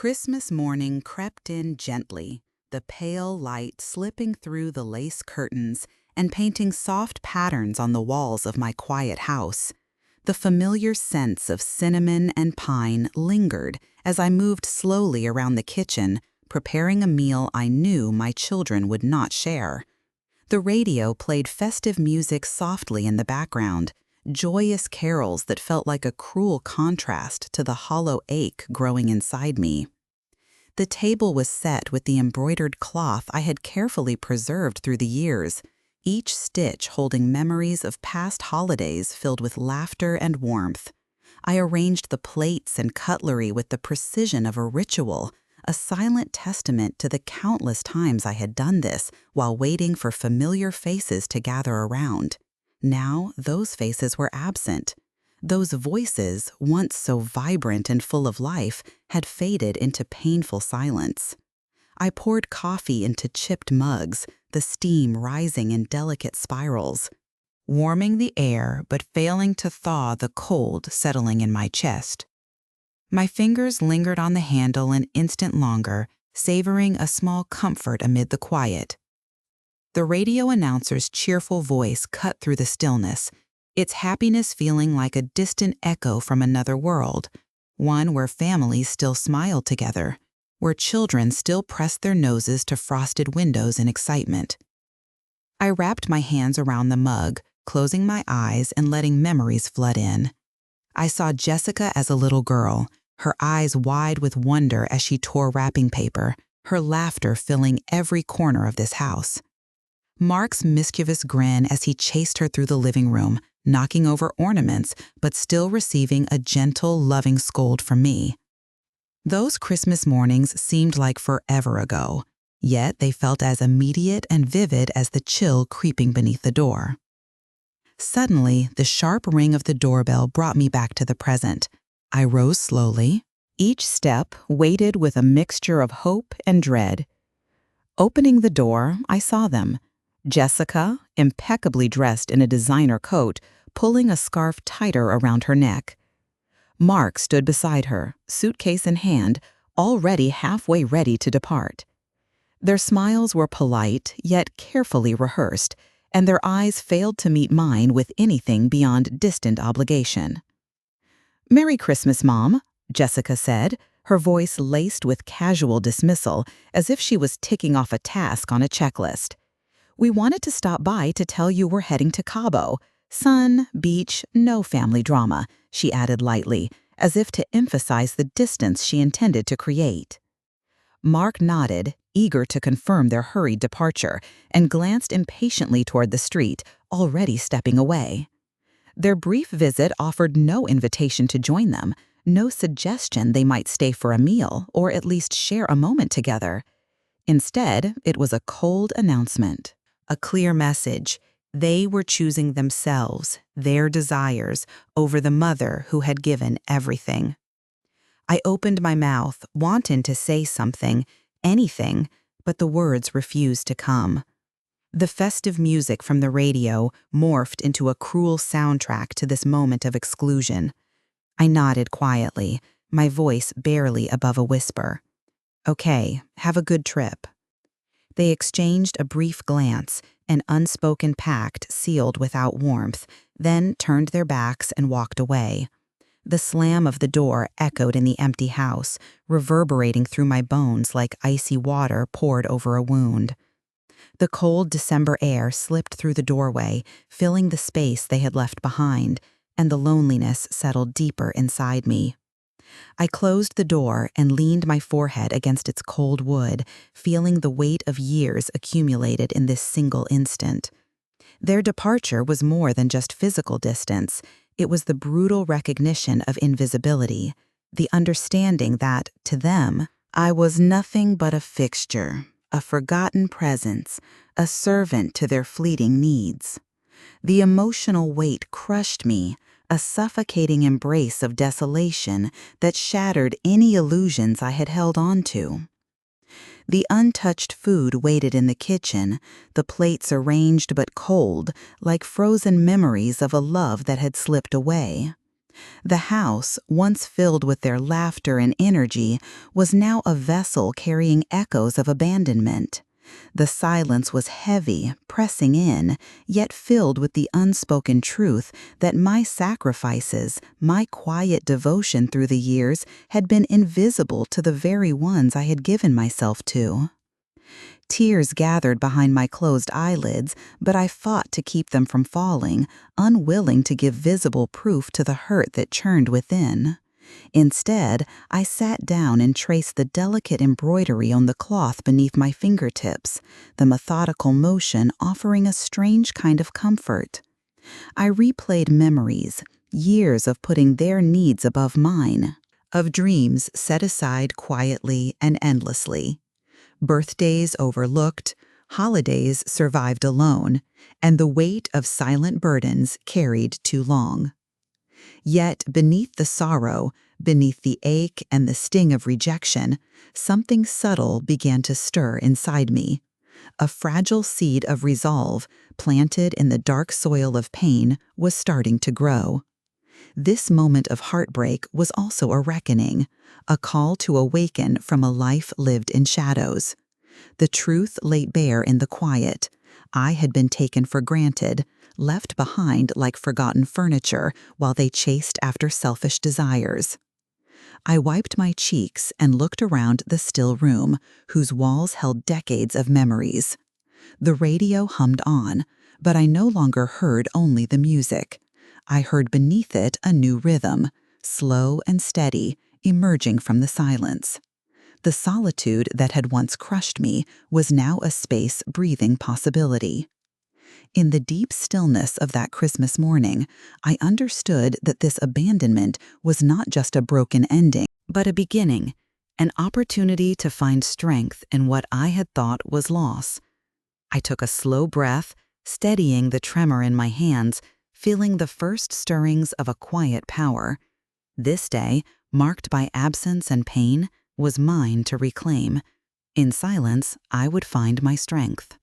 Christmas morning crept in gently, the pale light slipping through the lace curtains and painting soft patterns on the walls of my quiet house. The familiar scents of cinnamon and pine lingered as I moved slowly around the kitchen, preparing a meal I knew my children would not share. The radio played festive music softly in the background, joyous carols that felt like a cruel contrast to the hollow ache growing inside me. The table was set with the embroidered cloth I had carefully preserved through the years, each stitch holding memories of past holidays filled with laughter and warmth. I arranged the plates and cutlery with the precision of a ritual, a silent testament to the countless times I had done this while waiting for familiar faces to gather around. Now those faces were absent. Those voices, once so vibrant and full of life, had faded into painful silence. I poured coffee into chipped mugs, the steam rising in delicate spirals, warming the air but failing to thaw the cold settling in my chest. My fingers lingered on the handle an instant longer, savoring a small comfort amid the quiet. The radio announcer's cheerful voice cut through the stillness, its happiness feeling like a distant echo from another world, one where families still smiled together, where children still pressed their noses to frosted windows in excitement. I wrapped my hands around the mug, closing my eyes and letting memories flood in. I saw Jessica as a little girl, her eyes wide with wonder as she tore wrapping paper, her laughter filling every corner of this house. Mark's mischievous grin as he chased her through the living room, knocking over ornaments, but still receiving a gentle, loving scold from me. Those Christmas mornings seemed like forever ago, yet they felt as immediate and vivid as the chill creeping beneath the door. Suddenly, the sharp ring of the doorbell brought me back to the present. I rose slowly, each step weighted with a mixture of hope and dread. Opening the door, I saw them. Jessica, impeccably dressed in a designer coat, pulling a scarf tighter around her neck. Mark stood beside her, suitcase in hand, already halfway ready to depart. Their smiles were polite, yet carefully rehearsed, and their eyes failed to meet mine with anything beyond distant obligation. "Merry Christmas, Mom," Jessica said, her voice laced with casual dismissal, as if she was ticking off a task on a checklist. "We wanted to stop by to tell you we're heading to Cabo. Sun, beach, no family drama," she added lightly, as if to emphasize the distance she intended to create. Mark nodded, eager to confirm their hurried departure, and glanced impatiently toward the street, already stepping away. Their brief visit offered no invitation to join them, no suggestion they might stay for a meal or at least share a moment together. Instead, it was a cold announcement, a clear message. They were choosing themselves, their desires, over the mother who had given everything. I opened my mouth, wanting to say something, anything, but the words refused to come. The festive music from the radio morphed into a cruel soundtrack to this moment of exclusion. I nodded quietly, my voice barely above a whisper. "Okay, have a good trip." They exchanged a brief glance, an unspoken pact sealed without warmth, then turned their backs and walked away. The slam of the door echoed in the empty house, reverberating through my bones like icy water poured over a wound. The cold December air slipped through the doorway, filling the space they had left behind, and the loneliness settled deeper inside me. I closed the door and leaned my forehead against its cold wood, feeling the weight of years accumulated in this single instant. Their departure was more than just physical distance. It was the brutal recognition of invisibility, the understanding that, to them, I was nothing but a fixture, a forgotten presence, a servant to their fleeting needs. The emotional weight crushed me, a suffocating embrace of desolation that shattered any illusions I had held on to. The untouched food waited in the kitchen, the plates arranged but cold, like frozen memories of a love that had slipped away. The house, once filled with their laughter and energy, was now a vessel carrying echoes of abandonment. The silence was heavy, pressing in, yet filled with the unspoken truth that my sacrifices, my quiet devotion through the years, had been invisible to the very ones I had given myself to. Tears gathered behind my closed eyelids, but I fought to keep them from falling, unwilling to give visible proof to the hurt that churned within. Instead, I sat down and traced the delicate embroidery on the cloth beneath my fingertips, the methodical motion offering a strange kind of comfort. I replayed memories, years of putting their needs above mine, of dreams set aside quietly and endlessly. Birthdays overlooked, holidays survived alone, and the weight of silent burdens carried too long. Yet beneath the sorrow, beneath the ache and the sting of rejection, something subtle began to stir inside me. A fragile seed of resolve, planted in the dark soil of pain, was starting to grow. This moment of heartbreak was also a reckoning, a call to awaken from a life lived in shadows. The truth lay bare in the quiet. I had been taken for granted, left behind like forgotten furniture while they chased after selfish desires. I wiped my cheeks and looked around the still room, whose walls held decades of memories. The radio hummed on, but I no longer heard only the music. I heard beneath it a new rhythm, slow and steady, emerging from the silence. The solitude that had once crushed me was now a space breathing possibility. In the deep stillness of that Christmas morning, I understood that this abandonment was not just a broken ending, but a beginning, an opportunity to find strength in what I had thought was loss. I took a slow breath, steadying the tremor in my hands, feeling the first stirrings of a quiet power. This day, marked by absence and pain, was mine to reclaim. In silence, I would find my strength.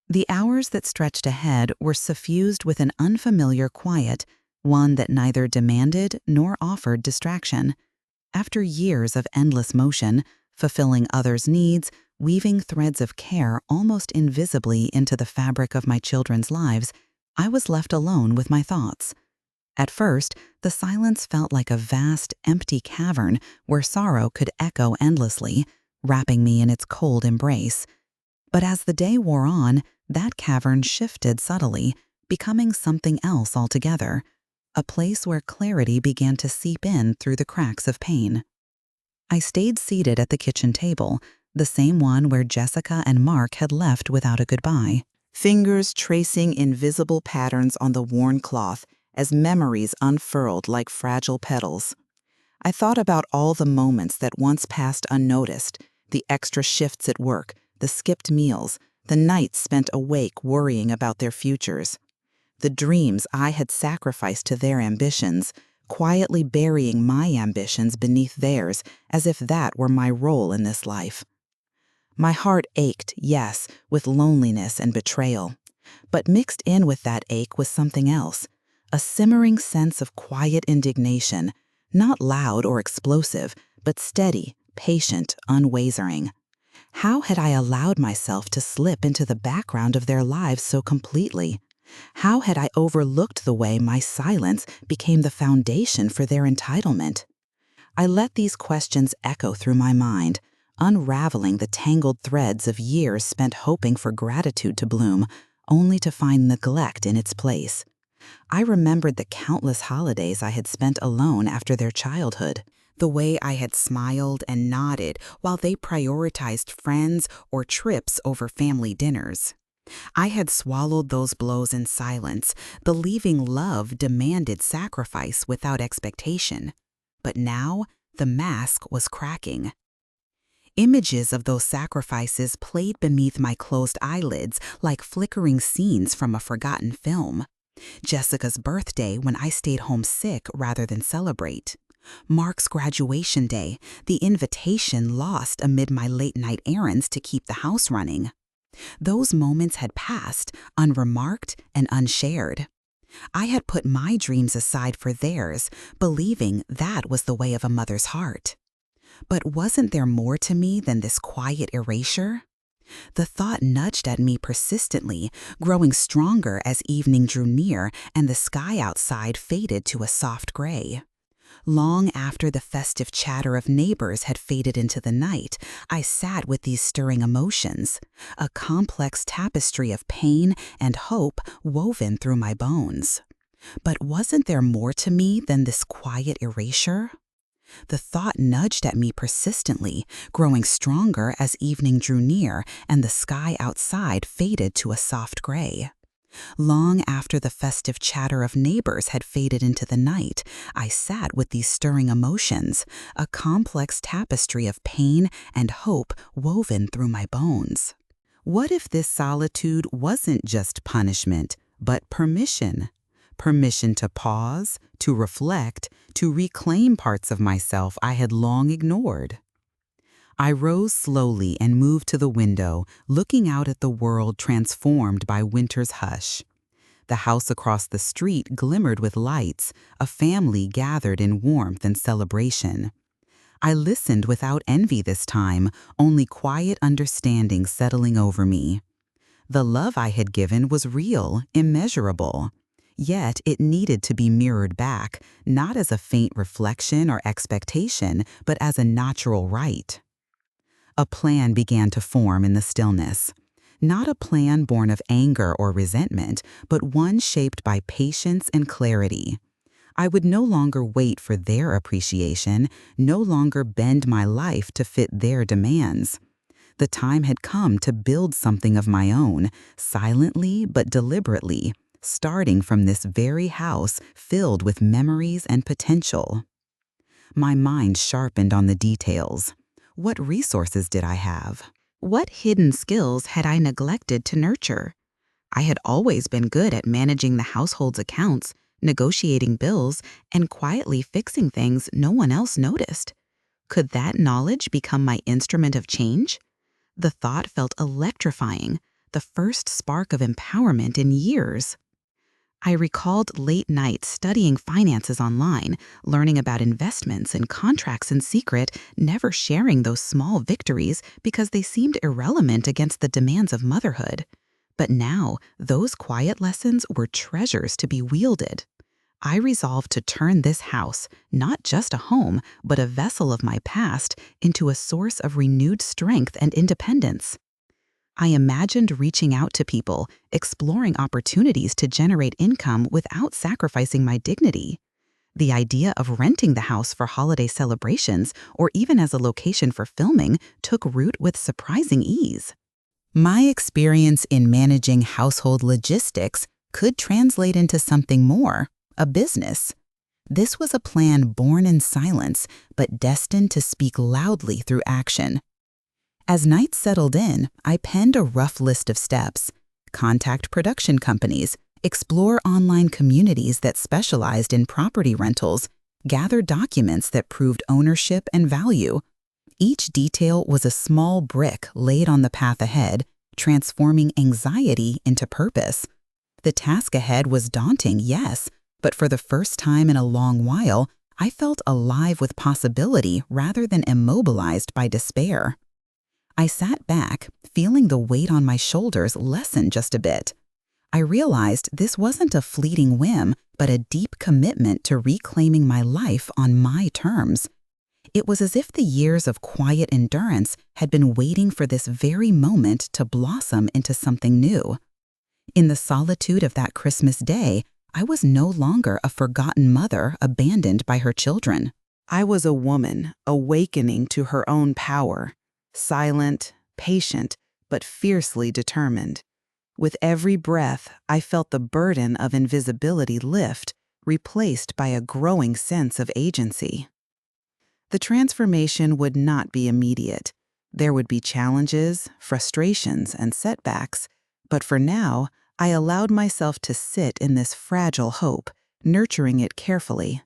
The hours that stretched ahead were suffused with an unfamiliar quiet, one that neither demanded nor offered distraction. After years of endless motion, fulfilling others' needs, weaving threads of care almost invisibly into the fabric of my children's lives, I was left alone with my thoughts. At first, the silence felt like a vast, empty cavern where sorrow could echo endlessly, wrapping me in its cold embrace. But as the day wore on, that cavern shifted subtly, becoming something else altogether, a place where clarity began to seep in through the cracks of pain. I stayed seated at the kitchen table, the same one where Jessica and Mark had left without a goodbye, fingers tracing invisible patterns on the worn cloth as memories unfurled like fragile petals. I thought about all the moments that once passed unnoticed, the extra shifts at work, the skipped meals, the nights spent awake worrying about their futures. The dreams I had sacrificed to their ambitions, quietly burying my ambitions beneath theirs as if that were my role in this life. My heart ached, yes, with loneliness and betrayal. But mixed in with that ache was something else, a simmering sense of quiet indignation, not loud or explosive, but steady, patient, unwavering. How had I allowed myself to slip into the background of their lives so completely? How had I overlooked the way my silence became the foundation for their entitlement? I let these questions echo through my mind, unraveling the tangled threads of years spent hoping for gratitude to bloom, only to find neglect in its place. I remembered the countless holidays I had spent alone after their childhood, the way I had smiled and nodded while they prioritized friends or trips over family dinners. I had swallowed those blows in silence, believing love demanded sacrifice without expectation. But now, the mask was cracking. Images of those sacrifices played beneath my closed eyelids like flickering scenes from a forgotten film. Jessica's birthday when I stayed home sick rather than celebrate. Mark's graduation day, the invitation lost amid my late-night errands to keep the house running. Those moments had passed, unremarked and unshared. I had put my dreams aside for theirs, believing that was the way of a mother's heart. But wasn't there more to me than this quiet erasure? The thought nudged at me persistently, growing stronger as evening drew near and the sky outside faded to a soft gray. Long after the festive chatter of neighbors had faded into the night, I sat with these stirring emotions, a complex tapestry of pain and hope woven through my bones. But wasn't there more to me than this quiet erasure? The thought nudged at me persistently, growing stronger as evening drew near and the sky outside faded to a soft gray. Long after the festive chatter of neighbors had faded into the night, I sat with these stirring emotions, a complex tapestry of pain and hope woven through my bones. What if this solitude wasn't just punishment, but permission? Permission to pause, to reflect, to reclaim parts of myself I had long ignored. I rose slowly and moved to the window, looking out at the world transformed by winter's hush. The house across the street glimmered with lights, a family gathered in warmth and celebration. I listened without envy this time, only quiet understanding settling over me. The love I had given was real, immeasurable. Yet it needed to be mirrored back, not as a faint reflection or expectation, but as a natural right. A plan began to form in the stillness. Not a plan born of anger or resentment, but one shaped by patience and clarity. I would no longer wait for their appreciation, no longer bend my life to fit their demands. The time had come to build something of my own, silently but deliberately, starting from this very house filled with memories and potential. My mind sharpened on the details. What resources did I have? What hidden skills had I neglected to nurture? I had always been good at managing the household's accounts, negotiating bills, and quietly fixing things no one else noticed. Could that knowledge become my instrument of change? The thought felt electrifying, the first spark of empowerment in years. I recalled late nights studying finances online, learning about investments and contracts in secret, never sharing those small victories because they seemed irrelevant against the demands of motherhood. But now, those quiet lessons were treasures to be wielded. I resolved to turn this house, not just a home, but a vessel of my past, into a source of renewed strength and independence. I imagined reaching out to people, exploring opportunities to generate income without sacrificing my dignity. The idea of renting the house for holiday celebrations or even as a location for filming took root with surprising ease. My experience in managing household logistics could translate into something more, a business. This was a plan born in silence, but destined to speak loudly through action. As nights settled in, I penned a rough list of steps. Contact production companies, explore online communities that specialized in property rentals, gather documents that proved ownership and value. Each detail was a small brick laid on the path ahead, transforming anxiety into purpose. The task ahead was daunting, yes, but for the first time in a long while, I felt alive with possibility rather than immobilized by despair. I sat back, feeling the weight on my shoulders lessen just a bit. I realized this wasn't a fleeting whim, but a deep commitment to reclaiming my life on my terms. It was as if the years of quiet endurance had been waiting for this very moment to blossom into something new. In the solitude of that Christmas day, I was no longer a forgotten mother abandoned by her children. I was a woman awakening to her own power. Silent, patient, but fiercely determined. With every breath, I felt the burden of invisibility lift, replaced by a growing sense of agency. The transformation would not be immediate. There would be challenges, frustrations, and setbacks, but for now, I allowed myself to sit in this fragile hope, nurturing it carefully.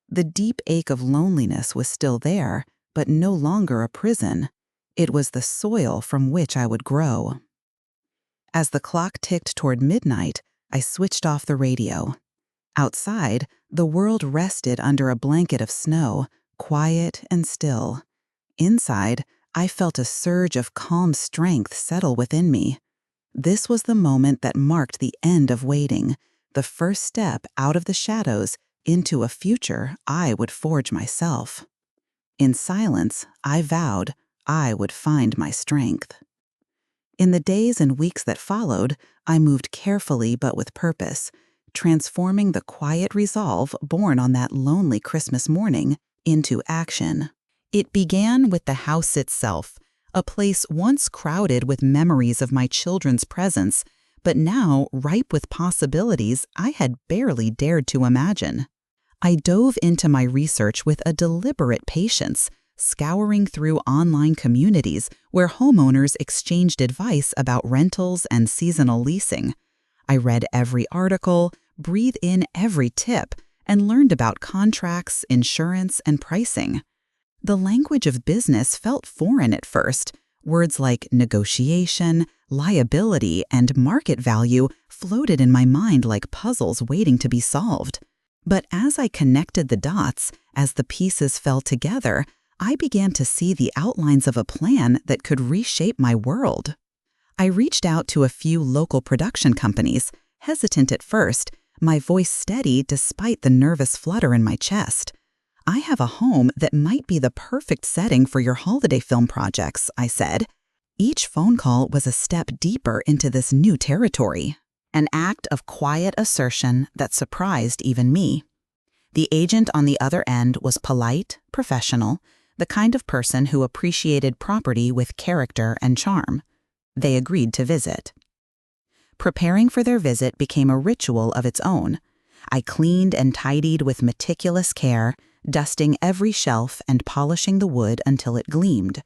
The deep ache of loneliness was still there, but no longer a prison. It was the soil from which I would grow. As the clock ticked toward midnight, I switched off the radio. Outside, the world rested under a blanket of snow, quiet and still. Inside, I felt a surge of calm strength settle within me. This was the moment that marked the end of waiting, the first step out of the shadows into a future I would forge myself. In silence, I vowed I would find my strength. In the days and weeks that followed, I moved carefully but with purpose, transforming the quiet resolve born on that lonely Christmas morning into action. It began with the house itself, a place once crowded with memories of my children's presence, but now ripe with possibilities I had barely dared to imagine. I dove into my research with a deliberate patience, scouring through online communities where homeowners exchanged advice about rentals and seasonal leasing. I read every article, breathed in every tip, and learned about contracts, insurance, and pricing. The language of business felt foreign at first. Words like negotiation, liability, and market value floated in my mind like puzzles waiting to be solved. But as I connected the dots, as the pieces fell together, I began to see the outlines of a plan that could reshape my world. I reached out to a few local production companies, hesitant at first, my voice steady despite the nervous flutter in my chest. "I have a home that might be the perfect setting for your holiday film projects," I said. Each phone call was a step deeper into this new territory, an act of quiet assertion that surprised even me. The agent on the other end was polite, professional, the kind of person who appreciated property with character and charm. They agreed to visit. Preparing for their visit became a ritual of its own. I cleaned and tidied with meticulous care, dusting every shelf and polishing the wood until it gleamed.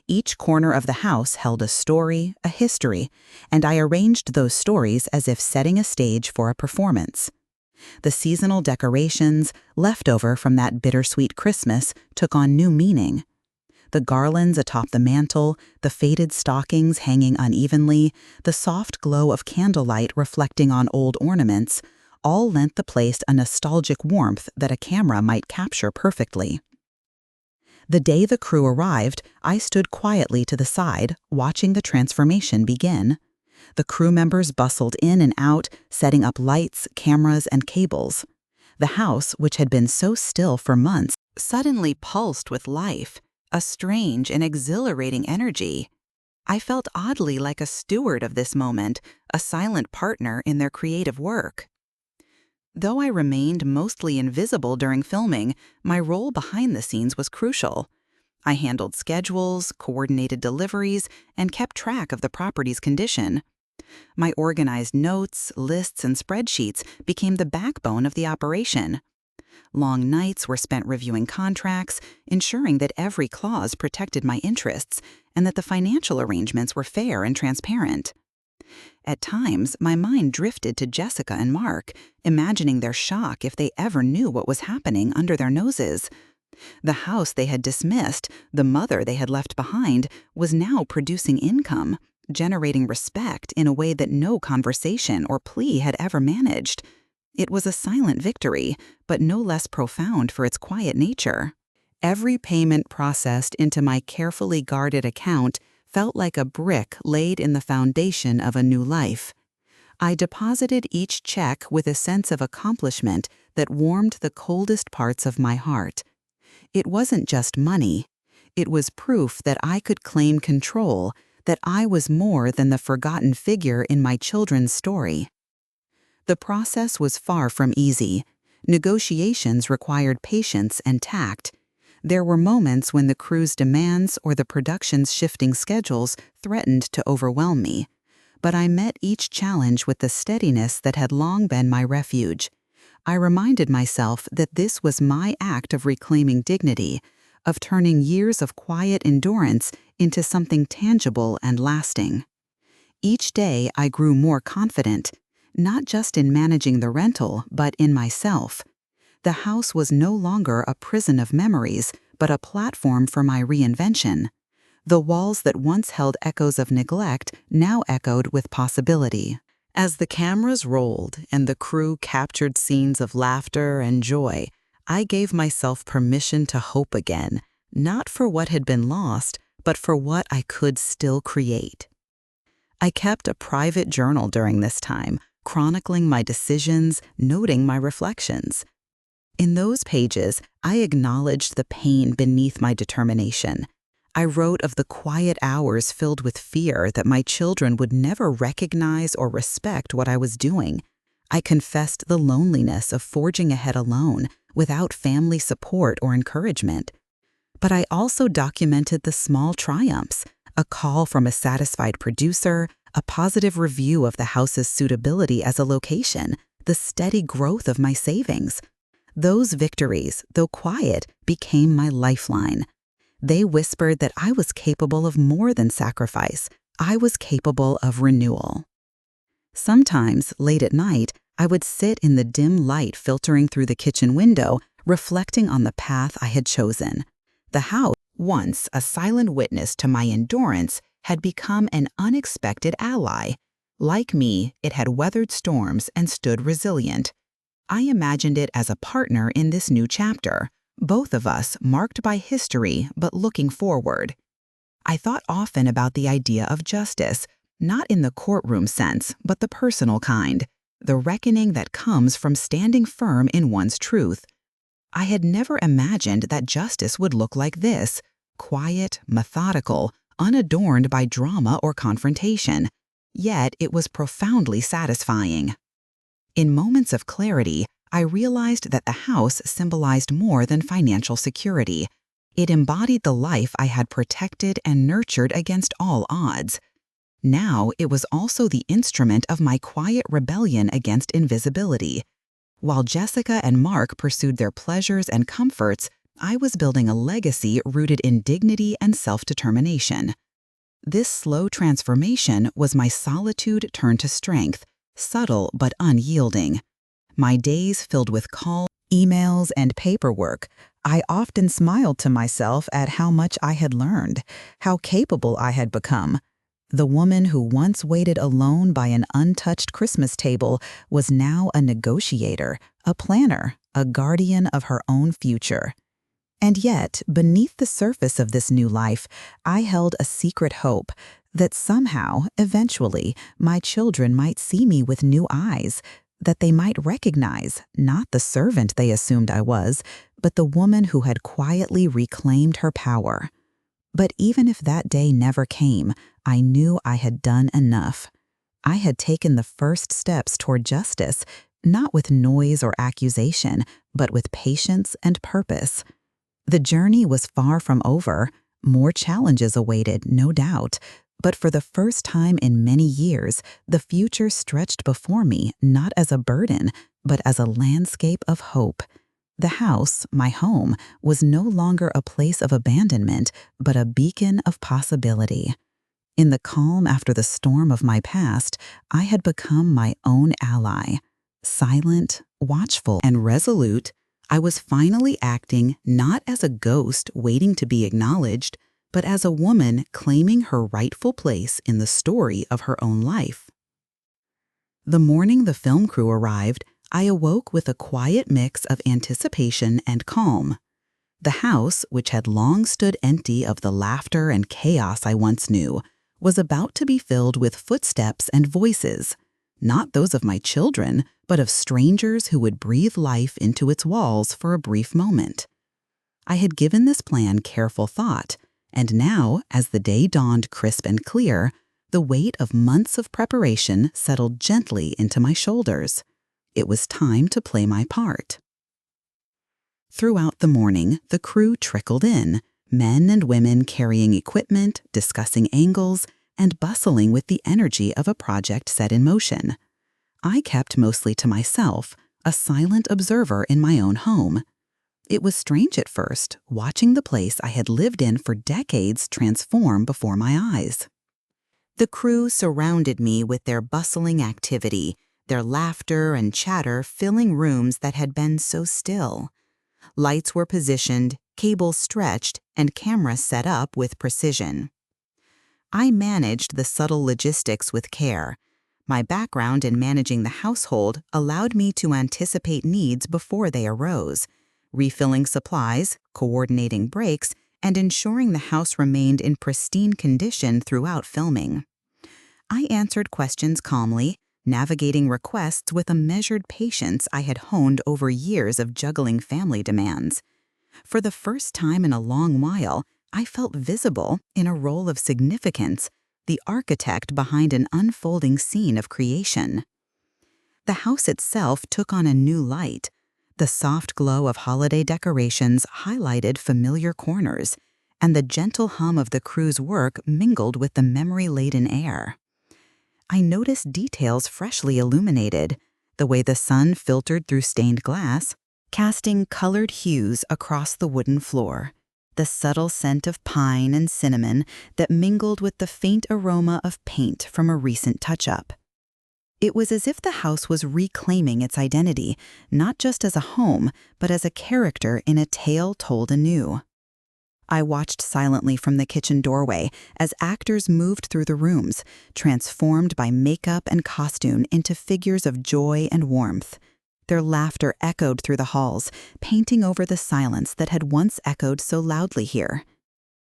Each corner of the house held a story, a history, and I arranged those stories as if setting a stage for a performance. The seasonal decorations, left over from that bittersweet Christmas, took on new meaning. The garlands atop the mantel, the faded stockings hanging unevenly, the soft glow of candlelight reflecting on old ornaments, all lent the place a nostalgic warmth that a camera might capture perfectly. The day the crew arrived, I stood quietly to the side, watching the transformation begin. The crew members bustled in and out, setting up lights, cameras, and cables. The house, which had been so still for months, suddenly pulsed with life, a strange and exhilarating energy. I felt oddly like a steward of this moment, a silent partner in their creative work. Though I remained mostly invisible during filming, my role behind the scenes was crucial. I handled schedules, coordinated deliveries, and kept track of the property's condition. My organized notes, lists, and spreadsheets became the backbone of the operation. Long nights were spent reviewing contracts, ensuring that every clause protected my interests and that the financial arrangements were fair and transparent. At times, my mind drifted to Jessica and Mark, imagining their shock if they ever knew what was happening under their noses. The house they had dismissed, the mother they had left behind, was now producing income, generating respect in a way that no conversation or plea had ever managed. It was a silent victory, but no less profound for its quiet nature. Every payment processed into my carefully guarded account felt like a brick laid in the foundation of a new life. I deposited each check with a sense of accomplishment that warmed the coldest parts of my heart. It wasn't just money. It was proof that I could claim control, that I was more than the forgotten figure in my children's story. The process was far from easy. Negotiations required patience and tact. There were moments when the crew's demands or the production's shifting schedules threatened to overwhelm me. But I met each challenge with the steadiness that had long been my refuge. I reminded myself that this was my act of reclaiming dignity, of turning years of quiet endurance into something tangible and lasting. Each day I grew more confident, not just in managing the rental, but in myself. The house was no longer a prison of memories, but a platform for my reinvention. The walls that once held echoes of neglect now echoed with possibility. As the cameras rolled and the crew captured scenes of laughter and joy, I gave myself permission to hope again, not for what had been lost, but for what I could still create. I kept a private journal during this time, chronicling my decisions, noting my reflections. In those pages, I acknowledged the pain beneath my determination. I wrote of the quiet hours filled with fear that my children would never recognize or respect what I was doing. I confessed the loneliness of forging ahead alone, without family support or encouragement. But I also documented the small triumphs, a call from a satisfied producer, a positive review of the house's suitability as a location, the steady growth of my savings. Those victories, though quiet, became my lifeline. They whispered that I was capable of more than sacrifice. I was capable of renewal. Sometimes, late at night, I would sit in the dim light filtering through the kitchen window, reflecting on the path I had chosen. The house, once a silent witness to my endurance, had become an unexpected ally. Like me, it had weathered storms and stood resilient. I imagined it as a partner in this new chapter, both of us marked by history but looking forward. I thought often about the idea of justice, not in the courtroom sense, but the personal kind, the reckoning that comes from standing firm in one's truth. I had never imagined that justice would look like this, quiet, methodical, unadorned by drama or confrontation. Yet it was profoundly satisfying. In moments of clarity, I realized that the house symbolized more than financial security. It embodied the life I had protected and nurtured against all odds. Now it was also the instrument of my quiet rebellion against invisibility. While Jessica and Mark pursued their pleasures and comforts, I was building a legacy rooted in dignity and self-determination. This slow transformation was my solitude turned to strength, subtle but unyielding. My days filled with calls, emails, and paperwork, I often smiled to myself at how much I had learned, how capable I had become. The woman who once waited alone by an untouched Christmas table was now a negotiator, a planner, a guardian of her own future. And yet, beneath the surface of this new life, I held a secret hope that somehow, eventually, my children might see me with new eyes, that they might recognize not the servant they assumed I was, but the woman who had quietly reclaimed her power. But even if that day never came, I knew I had done enough. I had taken the first steps toward justice, not with noise or accusation, but with patience and purpose. The journey was far from over. More challenges awaited, no doubt. But for the first time in many years, the future stretched before me not as a burden, but as a landscape of hope. The house, my home, was no longer a place of abandonment, but a beacon of possibility. In the calm after the storm of my past, I had become my own ally. Silent, watchful, and resolute, I was finally acting not as a ghost waiting to be acknowledged, but as a woman claiming her rightful place in the story of her own life. The morning the film crew arrived, I awoke with a quiet mix of anticipation and calm. The house, which had long stood empty of the laughter and chaos I once knew, was about to be filled with footsteps and voices, not those of my children, but of strangers who would breathe life into its walls for a brief moment. I had given this plan careful thought, and now, as the day dawned crisp and clear, the weight of months of preparation settled gently into my shoulders. It was time to play my part. Throughout the morning, the crew trickled in, men and women carrying equipment, discussing angles, and bustling with the energy of a project set in motion. I kept mostly to myself, a silent observer in my own home. It was strange at first, watching the place I had lived in for decades transform before my eyes. The crew surrounded me with their bustling activity, their laughter and chatter filling rooms that had been so still. Lights were positioned, cables stretched, and cameras set up with precision. I managed the subtle logistics with care. My background in managing the household allowed me to anticipate needs before they arose, refilling supplies, coordinating breaks, and ensuring the house remained in pristine condition throughout filming. I answered questions calmly, navigating requests with a measured patience I had honed over years of juggling family demands. For the first time in a long while, I felt visible in a role of significance, the architect behind an unfolding scene of creation. The house itself took on a new light. The soft glow of holiday decorations highlighted familiar corners, and the gentle hum of the crew's work mingled with the memory-laden air. I noticed details freshly illuminated, the way the sun filtered through stained glass, casting colored hues across the wooden floor, the subtle scent of pine and cinnamon that mingled with the faint aroma of paint from a recent touch-up. It was as if the house was reclaiming its identity, not just as a home, but as a character in a tale told anew. I watched silently from the kitchen doorway as actors moved through the rooms, transformed by makeup and costume into figures of joy and warmth. Their laughter echoed through the halls, painting over the silence that had once echoed so loudly here.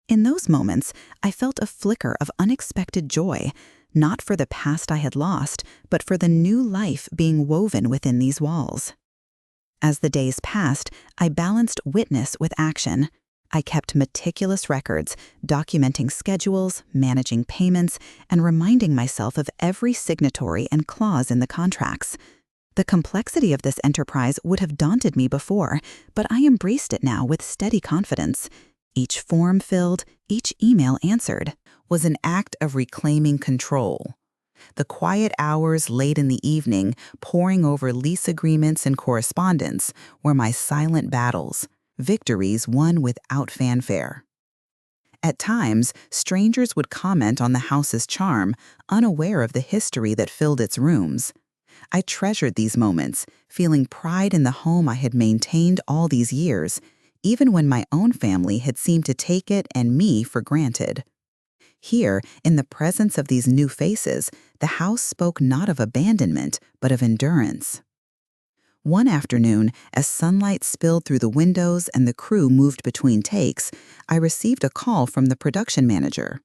In those moments, I felt a flicker of unexpected joy, not for the past I had lost, but for the new life being woven within these walls. As the days passed, I balanced witness with action. I kept meticulous records, documenting schedules, managing payments, and reminding myself of every signatory and clause in the contracts. The complexity of this enterprise would have daunted me before, but I embraced it now with steady confidence. Each form filled, each email answered, was an act of reclaiming control. The quiet hours late in the evening, poring over lease agreements and correspondence, were my silent battles. Victories won without fanfare. At times, strangers would comment on the house's charm, unaware of the history that filled its rooms. I treasured these moments, feeling pride in the home I had maintained all these years, even when my own family had seemed to take it and me for granted. Here, in the presence of these new faces, the house spoke not of abandonment, but of endurance. One afternoon, as sunlight spilled through the windows and the crew moved between takes, I received a call from the production manager.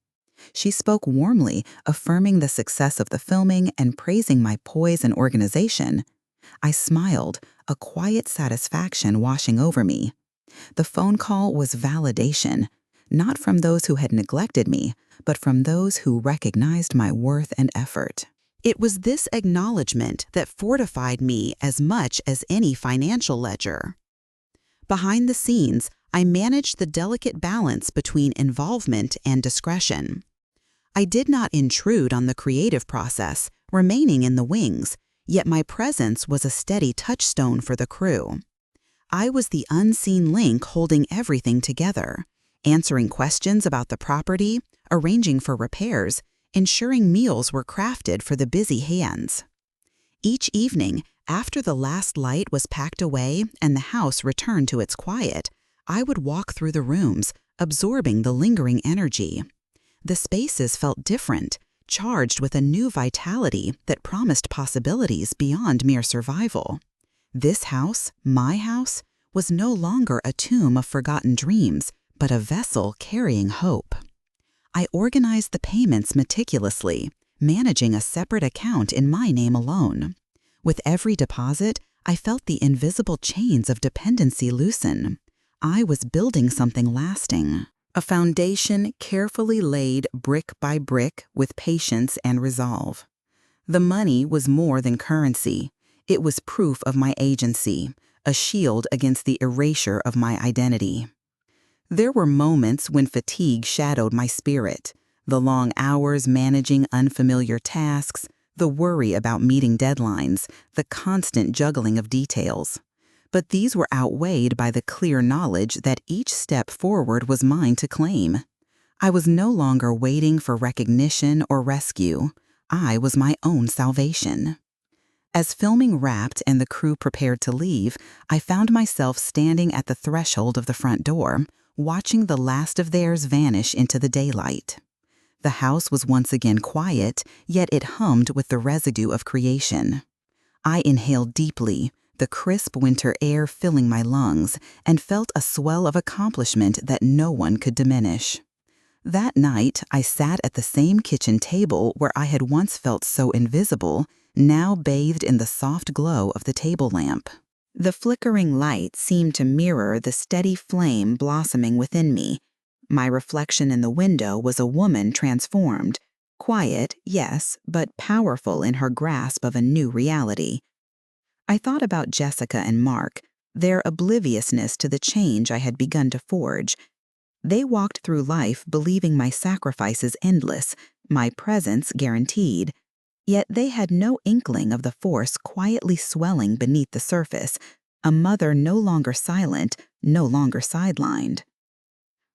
She spoke warmly, affirming the success of the filming and praising my poise and organization. I smiled, a quiet satisfaction washing over me. The phone call was validation, not from those who had neglected me, but from those who recognized my worth and effort. It was this acknowledgement that fortified me as much as any financial ledger. Behind the scenes, I managed the delicate balance between involvement and discretion. I did not intrude on the creative process, remaining in the wings, yet my presence was a steady touchstone for the crew. I was the unseen link holding everything together, answering questions about the property, arranging for repairs, ensuring meals were crafted for the busy hands. Each evening, after the last light was packed away and the house returned to its quiet, I would walk through the rooms, absorbing the lingering energy. The spaces felt different, charged with a new vitality that promised possibilities beyond mere survival. This house, my house, was no longer a tomb of forgotten dreams, but a vessel carrying hope. I organized the payments meticulously, managing a separate account in my name alone. With every deposit, I felt the invisible chains of dependency loosen. I was building something lasting, a foundation carefully laid brick by brick with patience and resolve. The money was more than currency. It was proof of my agency, a shield against the erasure of my identity. There were moments when fatigue shadowed my spirit, the long hours managing unfamiliar tasks, the worry about meeting deadlines, the constant juggling of details. But these were outweighed by the clear knowledge that each step forward was mine to claim. I was no longer waiting for recognition or rescue. I was my own salvation. As filming wrapped and the crew prepared to leave, I found myself standing at the threshold of the front door, watching the last of theirs vanish into the daylight. The house was once again quiet, yet it hummed with the residue of creation. I inhaled deeply, the crisp winter air filling my lungs, and felt a swell of accomplishment that no one could diminish. That night, I sat at the same kitchen table where I had once felt so invisible, now bathed in the soft glow of the table lamp. The flickering light seemed to mirror the steady flame blossoming within me. My reflection in the window was a woman transformed, quiet, yes, but powerful in her grasp of a new reality. I thought about Jessica and Mark, their obliviousness to the change I had begun to forge. They walked through life believing my sacrifices endless, my presence guaranteed. Yet they had no inkling of the force quietly swelling beneath the surface, a mother no longer silent, no longer sidelined.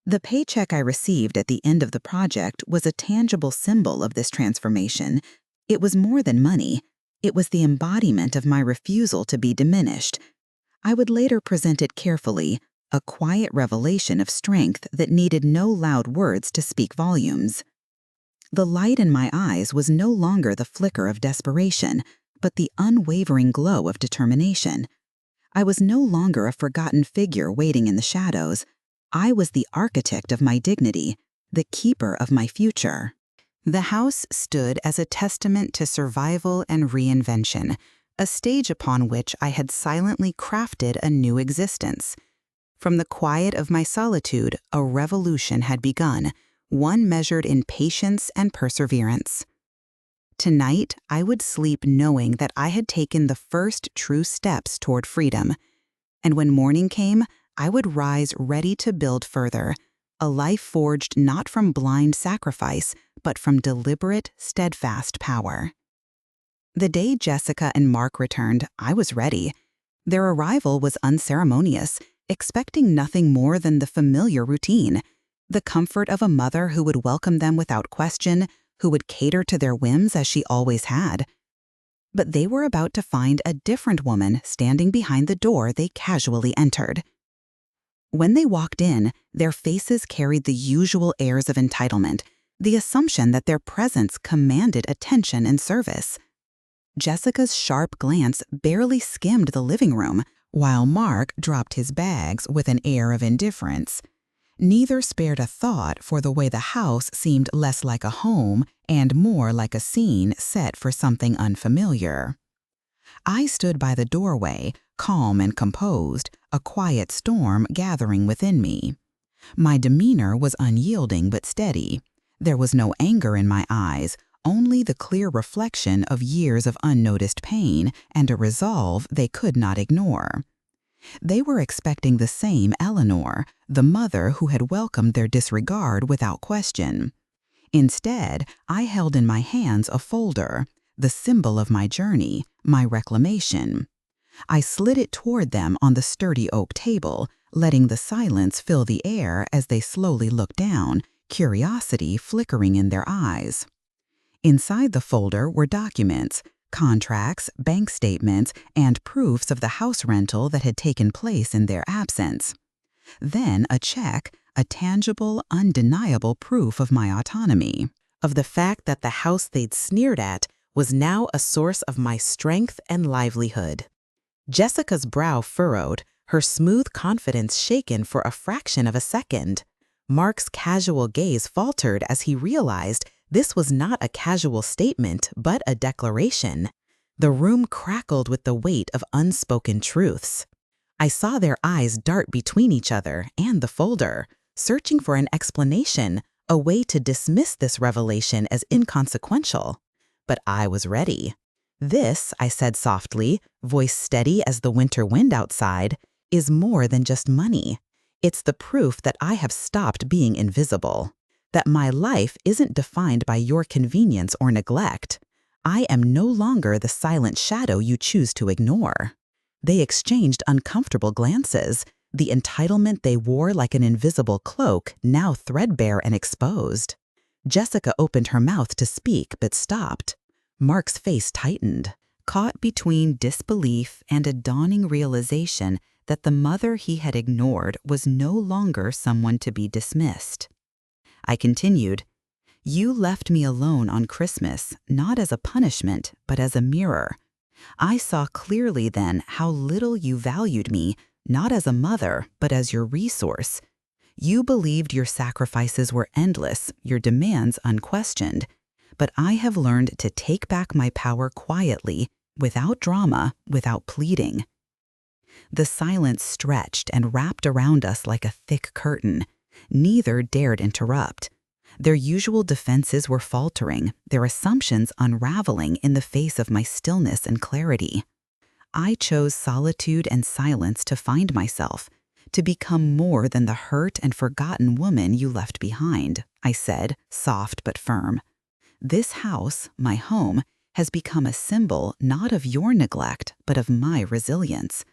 The paycheck I received at the end of the project was a tangible symbol of this transformation. It was more than money. It was the embodiment of my refusal to be diminished. I would later present it carefully, a quiet revelation of strength that needed no loud words to speak volumes. The light in my eyes was no longer the flicker of desperation, but the unwavering glow of determination. I was no longer a forgotten figure waiting in the shadows. I was the architect of my dignity, the keeper of my future. The house stood as a testament to survival and reinvention, a stage upon which I had silently crafted a new existence. From the quiet of my solitude, a revolution had begun, one measured in patience and perseverance. Tonight, I would sleep knowing that I had taken the first true steps toward freedom. And when morning came, I would rise ready to build further, a life forged not from blind sacrifice, but from deliberate, steadfast power. The day Jessica and Mark returned, I was ready. Their arrival was unceremonious, expecting nothing more than the familiar routine, the comfort of a mother who would welcome them without question, who would cater to their whims as she always had. But they were about to find a different woman standing behind the door they casually entered. When they walked in, their faces carried the usual airs of entitlement, the assumption that their presence commanded attention and service. Jessica's sharp glance barely skimmed the living room, while Mark dropped his bags with an air of indifference. Neither spared a thought for the way the house seemed less like a home and more like a scene set for something unfamiliar. I stood by the doorway, calm and composed, a quiet storm gathering within me. My demeanor was unyielding but steady. There was no anger in my eyes, only the clear reflection of years of unnoticed pain and a resolve they could not ignore. They were expecting the same Eleanor, the mother who had welcomed their disregard without question. Instead, I held in my hands a folder, the symbol of my journey, my reclamation. I slid it toward them on the sturdy oak table, letting the silence fill the air as they slowly looked down, curiosity flickering in their eyes. Inside the folder were documents, contracts, bank statements, and proofs of the house rental that had taken place in their absence. Then a check, a tangible, undeniable proof of my autonomy, of the fact that the house they'd sneered at was now a source of my strength and livelihood. Jessica's brow furrowed, her smooth confidence shaken for a fraction of a second. Mark's casual gaze faltered as he realized this was not a casual statement, but a declaration. The room crackled with the weight of unspoken truths. I saw their eyes dart between each other and the folder, searching for an explanation, a way to dismiss this revelation as inconsequential. But I was ready. "This," I said softly, voice steady as the winter wind outside, "is more than just money. It's the proof that I have stopped being invisible. That my life isn't defined by your convenience or neglect. I am no longer the silent shadow you choose to ignore." They exchanged uncomfortable glances, the entitlement they wore like an invisible cloak, now threadbare and exposed. Jessica opened her mouth to speak but stopped. Mark's face tightened, caught between disbelief and a dawning realization that the mother he had ignored was no longer someone to be dismissed. I continued, You left me alone on Christmas, not as a punishment, but as a mirror. I saw clearly then how little you valued me, not as a mother, but as your resource. You believed your sacrifices were endless, your demands unquestioned. But I have learned to take back my power quietly, without drama, without pleading. The silence stretched and wrapped around us like a thick curtain. Neither dared interrupt. Their usual defenses were faltering, their assumptions unraveling in the face of my stillness and clarity. I chose solitude and silence to find myself, to become more than the hurt and forgotten woman you left behind, I said, soft but firm. This house, my home, has become a symbol not of your neglect, but of my resilience.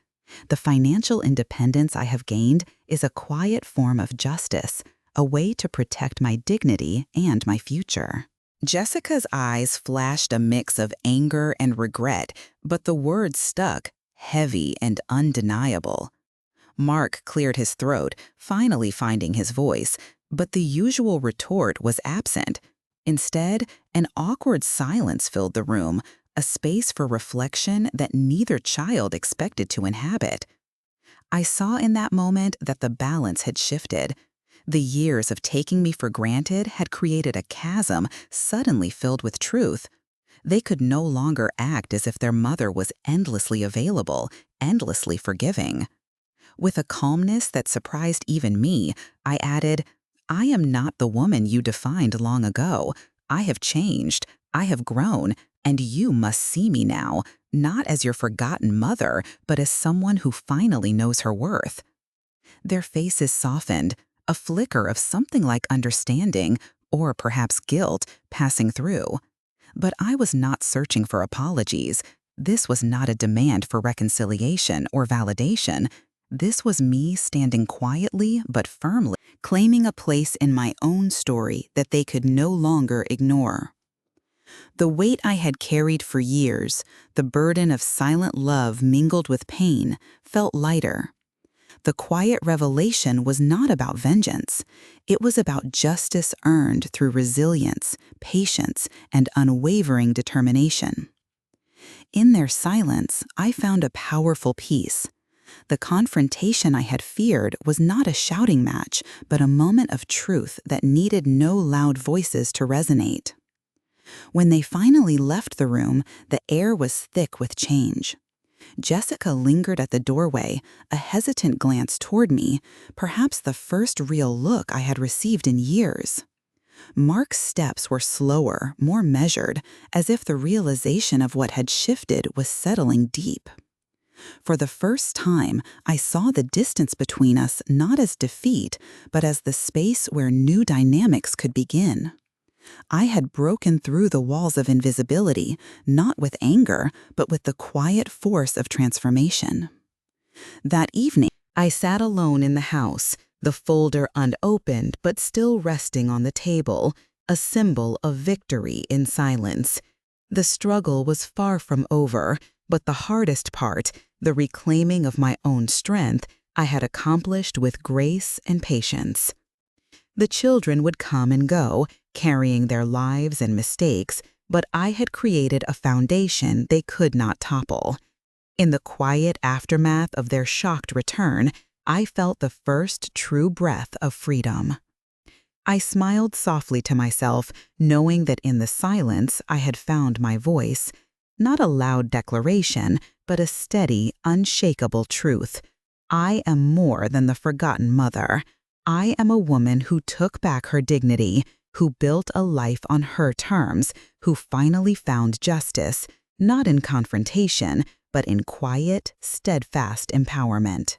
The financial independence I have gained is a quiet form of justice, a way to protect my dignity and my future. Jessica's eyes flashed a mix of anger and regret, but the words stuck, heavy and undeniable. Mark cleared his throat, finally finding his voice, but the usual retort was absent. Instead, an awkward silence filled the room, a space for reflection that neither child expected to inhabit. I saw in that moment that the balance had shifted. The years of taking me for granted had created a chasm suddenly filled with truth. They could no longer act as if their mother was endlessly available, endlessly forgiving. With a calmness that surprised even me, I added, I am not the woman you defined long ago. I have changed, I have grown, and you must see me now, not as your forgotten mother, but as someone who finally knows her worth. Their faces softened, a flicker of something like understanding, or perhaps guilt, passing through. But I was not searching for apologies. This was not a demand for reconciliation or validation. This was me standing quietly but firmly, claiming a place in my own story that they could no longer ignore. The weight I had carried for years, the burden of silent love mingled with pain, felt lighter. The quiet revelation was not about vengeance. It was about justice earned through resilience, patience, and unwavering determination. In their silence, I found a powerful peace. The confrontation I had feared was not a shouting match, but a moment of truth that needed no loud voices to resonate. When they finally left the room, the air was thick with change. Jessica lingered at the doorway, a hesitant glance toward me, perhaps the first real look I had received in years. Mark's steps were slower, more measured, as if the realization of what had shifted was settling deep. For the first time, I saw the distance between us not as defeat, but as the space where new dynamics could begin. I had broken through the walls of invisibility, not with anger, but with the quiet force of transformation. That evening, I sat alone in the house, the folder unopened but still resting on the table, a symbol of victory in silence. The struggle was far from over, but the hardest part, the reclaiming of my own strength, I had accomplished with grace and patience. The children would come and go, carrying their lives and mistakes, but I had created a foundation they could not topple. In the quiet aftermath of their shocked return, I felt the first true breath of freedom. I smiled softly to myself, knowing that in the silence I had found my voice, not a loud declaration, but a steady, unshakable truth. I am more than the forgotten mother. I am a woman who took back her dignity, who built a life on her terms, who finally found justice, not in confrontation, but in quiet, steadfast empowerment.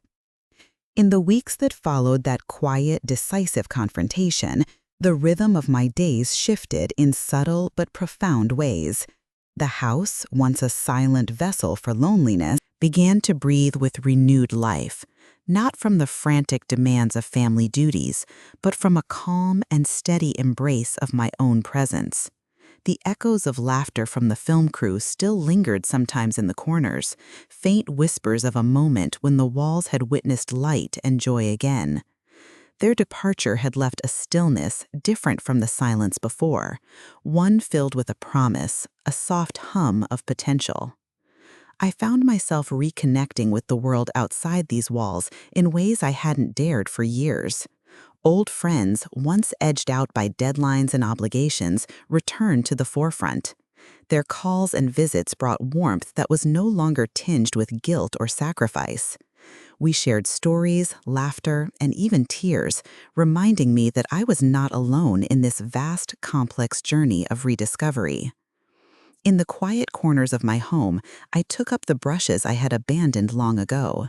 In the weeks that followed that quiet, decisive confrontation, the rhythm of my days shifted in subtle but profound ways. The house, once a silent vessel for loneliness, began to breathe with renewed life, not from the frantic demands of family duties, but from a calm and steady embrace of my own presence. The echoes of laughter from the film crew still lingered sometimes in the corners, faint whispers of a moment when the walls had witnessed light and joy again. Their departure had left a stillness different from the silence before, one filled with a promise, a soft hum of potential. I found myself reconnecting with the world outside these walls in ways I hadn't dared for years. Old friends, once edged out by deadlines and obligations, returned to the forefront. Their calls and visits brought warmth that was no longer tinged with guilt or sacrifice. We shared stories, laughter, and even tears, reminding me that I was not alone in this vast, complex journey of rediscovery. In the quiet corners of my home, I took up the brushes I had abandoned long ago.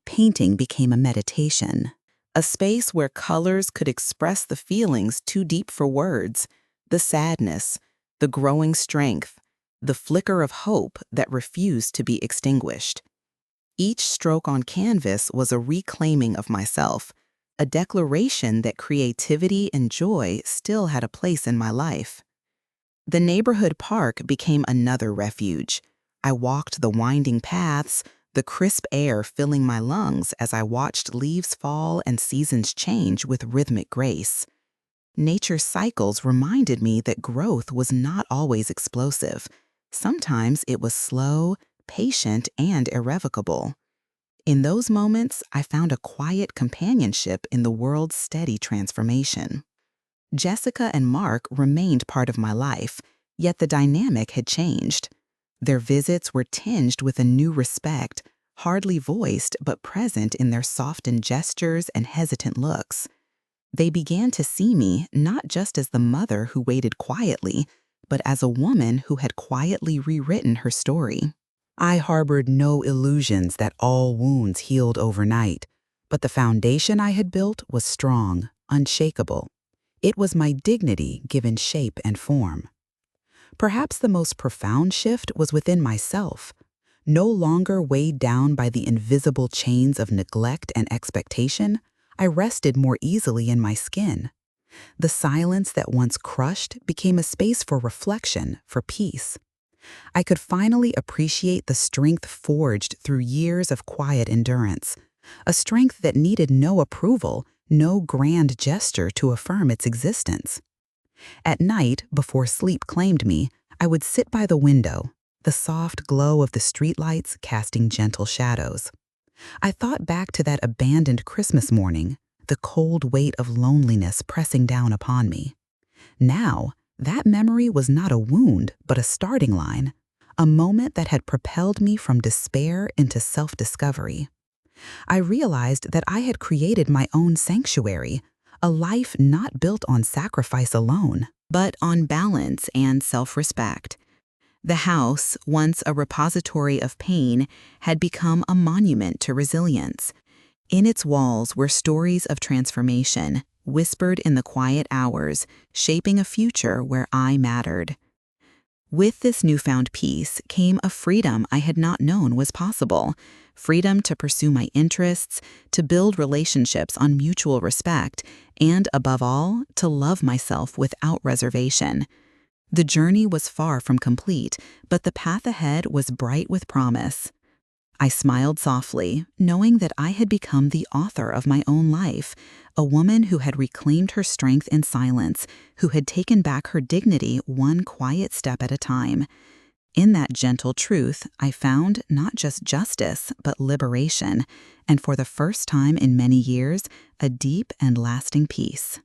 Painting became a meditation, a space where colors could express the feelings too deep for words, the sadness, the growing strength, the flicker of hope that refused to be extinguished. Each stroke on canvas was a reclaiming of myself, a declaration that creativity and joy still had a place in my life. The neighborhood park became another refuge. I walked the winding paths, the crisp air filling my lungs as I watched leaves fall and seasons change with rhythmic grace. Nature's cycles reminded me that growth was not always explosive. Sometimes it was slow, patient, and irrevocable. In those moments, I found a quiet companionship in the world's steady transformation. Jessica and Mark remained part of my life, yet the dynamic had changed. Their visits were tinged with a new respect, hardly voiced but present in their softened gestures and hesitant looks. They began to see me not just as the mother who waited quietly, but as a woman who had quietly rewritten her story. I harbored no illusions that all wounds healed overnight, but the foundation I had built was strong, unshakable. It was my dignity given shape and form. Perhaps the most profound shift was within myself. No longer weighed down by the invisible chains of neglect and expectation, I rested more easily in my skin. The silence that once crushed became a space for reflection, for peace. I could finally appreciate the strength forged through years of quiet endurance, a strength that needed no approval, no grand gesture to affirm its existence. At night, before sleep claimed me, I would sit by the window, the soft glow of the streetlights casting gentle shadows. I thought back to that abandoned Christmas morning, the cold weight of loneliness pressing down upon me. Now, that memory was not a wound, but a starting line, a moment that had propelled me from despair into self-discovery. I realized that I had created my own sanctuary, a life not built on sacrifice alone, but on balance and self-respect. The house, once a repository of pain, had become a monument to resilience. In its walls were stories of transformation, whispered in the quiet hours, shaping a future where I mattered. With this newfound peace came a freedom I had not known was possible, freedom to pursue my interests, to build relationships on mutual respect, and, above all, to love myself without reservation. The journey was far from complete, but the path ahead was bright with promise. I smiled softly, knowing that I had become the author of my own life, a woman who had reclaimed her strength in silence, who had taken back her dignity one quiet step at a time. In that gentle truth, I found not just justice, but liberation, and for the first time in many years, a deep and lasting peace.